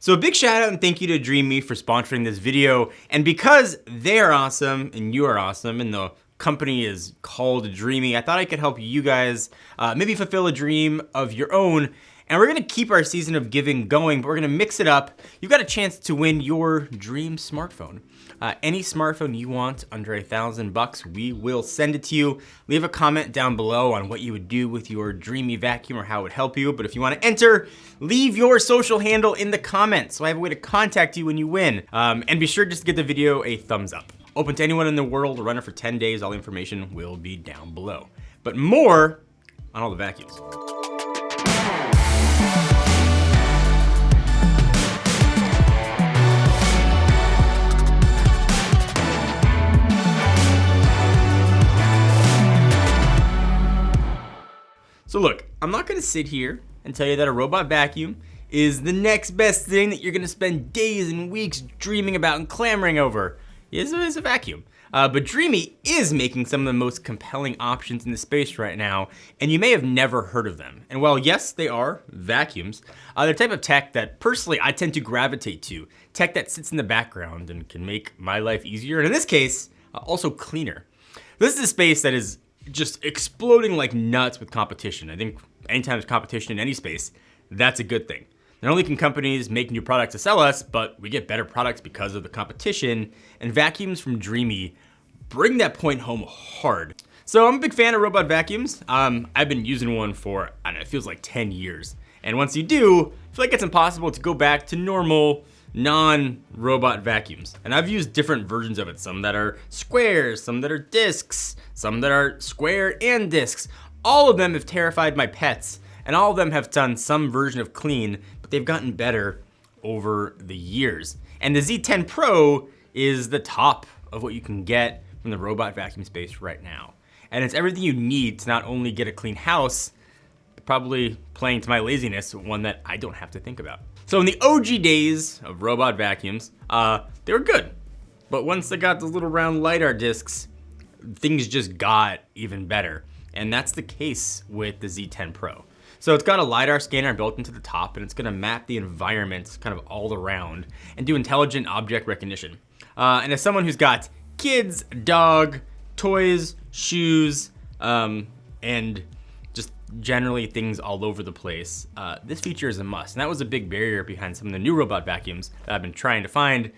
So a big shout out and thank you to Dreamy for sponsoring this video. And because they're awesome and you are awesome and the company is called Dreamy, I thought I could help you guys maybe fulfill a dream of your own. And we're gonna keep our season of giving going, but we're gonna mix it up. You've got a chance to win your dream smartphone. Any smartphone you want under $1,000, we will send it to you. Leave a comment down below on what you would do with your Dreamy vacuum or how it would help you. But if you wanna enter, leave your social handle in the comments so I have a way to contact you when you win. And be sure just to give the video a thumbs up. Open to anyone in the world, run it for 10 days. All the information will be down below. But more on all the vacuums. So look, I'm not gonna sit here and tell you that a robot vacuum is the next best thing that you're gonna spend days and weeks dreaming about and clamoring over. It is a vacuum. But Dreamy is making some of the most compelling options in the space right now, and you may have never heard of them. And while yes, they are vacuums, they're the type of tech that personally I tend to gravitate to. Tech that sits in the background and can make my life easier, and in this case, also cleaner. This is a space that is just exploding like nuts with competition. I think anytime there's competition in any space, that's a good thing. Not only can companies make new products to sell us, but we get better products because of the competition, and vacuums from Dreamy bring that point home hard. So I'm a big fan of robot vacuums. I've been using one for, I don't know, it feels like 10 years. And once you do, I feel like it's impossible to go back to normal, non-robot vacuums. And I've used different versions of it, some that are squares, some that are discs, some that are square and discs. All of them have terrified my pets, and all of them have done some version of clean, but they've gotten better over the years. And the Z10 Pro is the top of what you can get from the robot vacuum space right now. And it's everything you need to not only get a clean house, but probably playing to my laziness, one that I don't have to think about. So in the OG days of robot vacuums, they were good. But once they got those little round LiDAR discs, things just got even better. And that's the case with the Z10 Pro. So it's got a LiDAR scanner built into the top, and it's gonna map the environment kind of all around and do intelligent object recognition. And as someone who's got kids, dog, toys, shoes, and just generally things all over the place, this feature is a must. And that was a big barrier behind some of the new robot vacuums that I've been trying to find.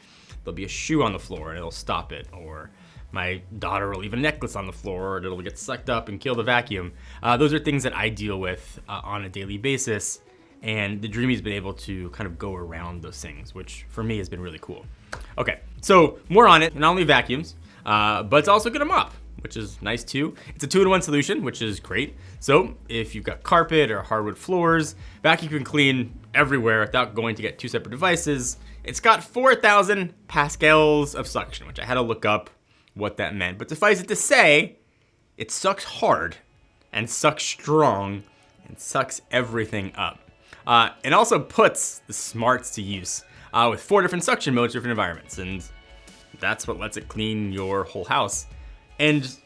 There'll be a shoe on the floor and it'll stop it, or my daughter will leave a necklace on the floor and it'll get sucked up and kill the vacuum. Those are things that I deal with on a daily basis, and the Dreamy's been able to kind of go around those things, which for me has been really cool. Okay, so more on it, not only vacuums, but it's also gonna mop, which is nice too. It's a 2-in-1 solution, which is great. So if you've got carpet or hardwood floors, vacuum can clean everywhere without going to get 2 separate devices. It's got 4,000 pascals of suction, which I had to look up what that meant. But suffice it to say, it sucks hard and sucks strong and sucks everything up. It also puts the smarts to use with 4 different suction modes, different environments. And that's what lets it clean your whole house. And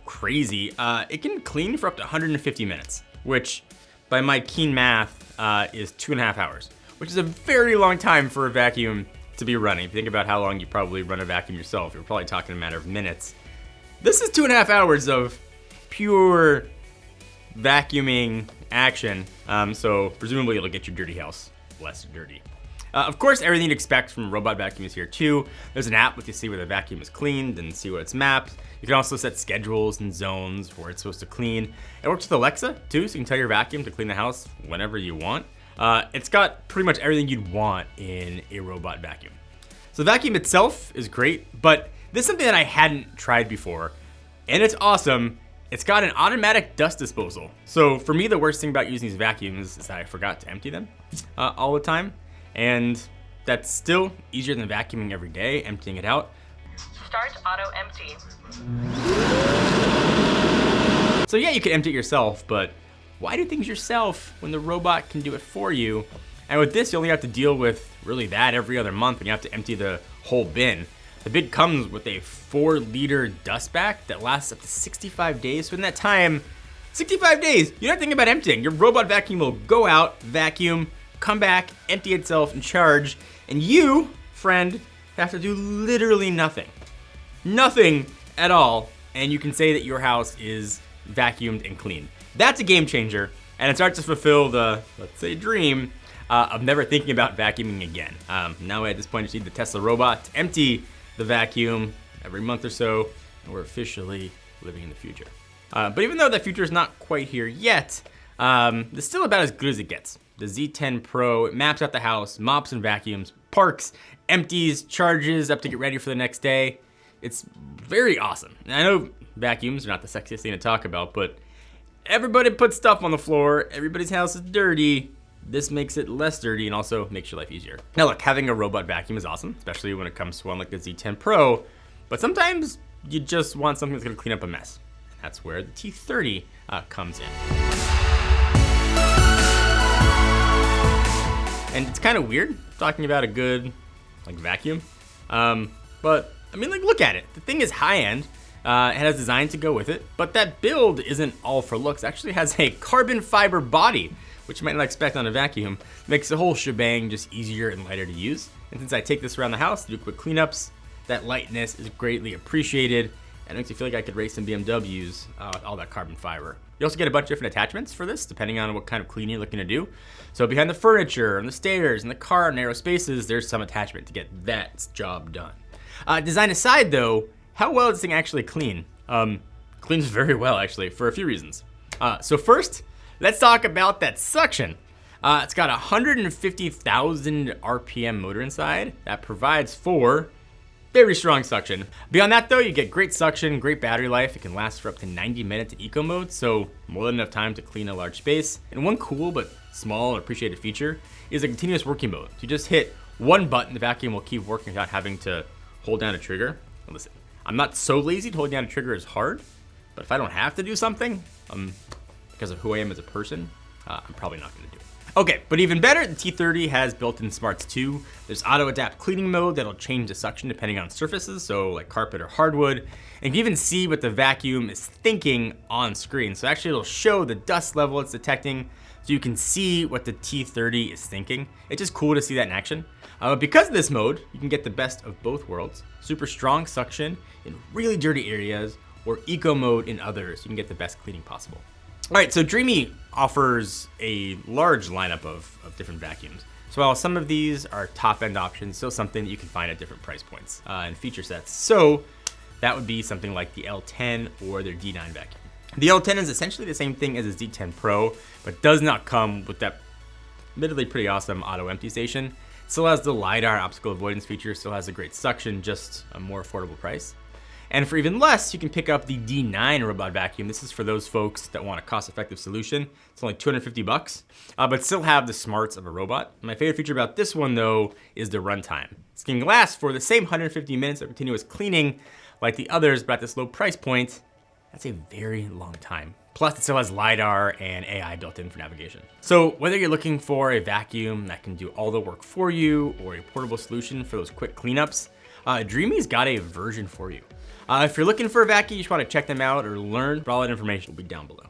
crazy, it can clean for up to 150 minutes, which by my keen math is 2.5 hours, which is a very long time for a vacuum to be running. If you think about how long you probably run a vacuum yourself, you're probably talking a matter of minutes. This is 2.5 hours of pure vacuuming action. So presumably it'll get your dirty house less dirty. Of course, everything you'd expect from a robot vacuum is here too. There's an app with you see where the vacuum is cleaned and see what it's mapped. You can also set schedules and zones where it's supposed to clean. It works with Alexa too, so you can tell your vacuum to clean the house whenever you want. It's got pretty much everything you'd want in a robot vacuum. So the vacuum itself is great, but this is something that I hadn't tried before, and it's awesome. It's got an automatic dust disposal. So for me, the worst thing about using these vacuums is that I forgot to empty them all the time. And that's still easier than vacuuming every day, emptying it out. Start auto empty. So yeah, you can empty it yourself, but why do things yourself when the robot can do it for you? And with this, you only have to deal with really that every other month when you have to empty the whole bin. The bin comes with a 4-liter dust back that lasts up to 65 days. So in that time, 65 days, you're not thinking about emptying. Your robot vacuum will go out, vacuum, come back, empty itself, and charge, and you, friend, have to do literally nothing. Nothing at all, and you can say that your house is vacuumed and clean. That's a game changer, and it starts to fulfill the, let's say, dream of never thinking about vacuuming again. Now at this point, you just need the Tesla robot to empty the vacuum every month or so, and we're officially living in the future. But even though that future is not quite here yet, it's still about as good as it gets. The Z10 Pro, it maps out the house, mops and vacuums, parks, empties, charges up to get ready for the next day. It's very awesome. And I know vacuums are not the sexiest thing to talk about, but everybody puts stuff on the floor, everybody's house is dirty. This makes it less dirty and also makes your life easier. Now look, having a robot vacuum is awesome, especially when it comes to one like the Z10 Pro, but sometimes you just want something that's gonna clean up a mess. And that's where the T30 comes in. And it's kind of weird talking about a good vacuum, but I mean, look at it. The thing is high-end. It has design to go with it, but that build isn't all for looks. It actually has a carbon fiber body, which you might not expect on a vacuum. Makes the whole shebang just easier and lighter to use. And since I take this around the house to do quick cleanups, that lightness is greatly appreciated, and it makes me feel like I could race some BMWs with all that carbon fiber. You also get a bunch of different attachments for this, depending on what kind of cleaning you're looking to do. So behind the furniture, and the stairs, and the car, narrow spaces, there's some attachment to get that job done. Design aside though, how well does this thing actually clean? Cleans very well actually, for a few reasons. So first, let's talk about that suction. It's got a 150,000 RPM motor inside that provides for very strong suction. Beyond that though, you get great suction, great battery life. It can last for up to 90 minutes in eco mode, so more than enough time to clean a large space. And one cool but small and appreciated feature is a continuous working mode. So you just hit one button, the vacuum will keep working without having to hold down a trigger. And listen, I'm not so lazy to hold down a trigger is hard, but if I don't have to do something, because of who I am as a person, I'm probably not gonna do it. Okay, but even better, the T30 has built-in smarts too. There's auto-adapt cleaning mode that'll change the suction depending on surfaces, so like carpet or hardwood. And you can even see what the vacuum is thinking on screen. So actually it'll show the dust level it's detecting, so you can see what the T30 is thinking. It's just cool to see that in action. Because of this mode, you can get the best of both worlds. Super strong suction in really dirty areas, or eco mode in others. You can get the best cleaning possible. All right, so Dreamy offers a large lineup of different vacuums. So while some of these are top-end options, still something that you can find at different price points and feature sets. So that would be something like the L10 or their D9 vacuum. The L10 is essentially the same thing as a Z10 Pro, but does not come with that admittedly pretty awesome auto empty station. Still has the LiDAR optical avoidance feature, still has a great suction, just a more affordable price. And for even less, you can pick up the D9 robot vacuum. This is for those folks that want a cost-effective solution. It's only $250, but still have the smarts of a robot. My favorite feature about this one though is the runtime. This can last for the same 150 minutes of continuous cleaning like the others, but at this low price point, that's a very long time. Plus, it still has LiDAR and AI built in for navigation. So whether you're looking for a vacuum that can do all the work for you or a portable solution for those quick cleanups, Dreamy's got a version for you. If you're looking for a vacuum, you just want to check them out or learn, all that information will be down below.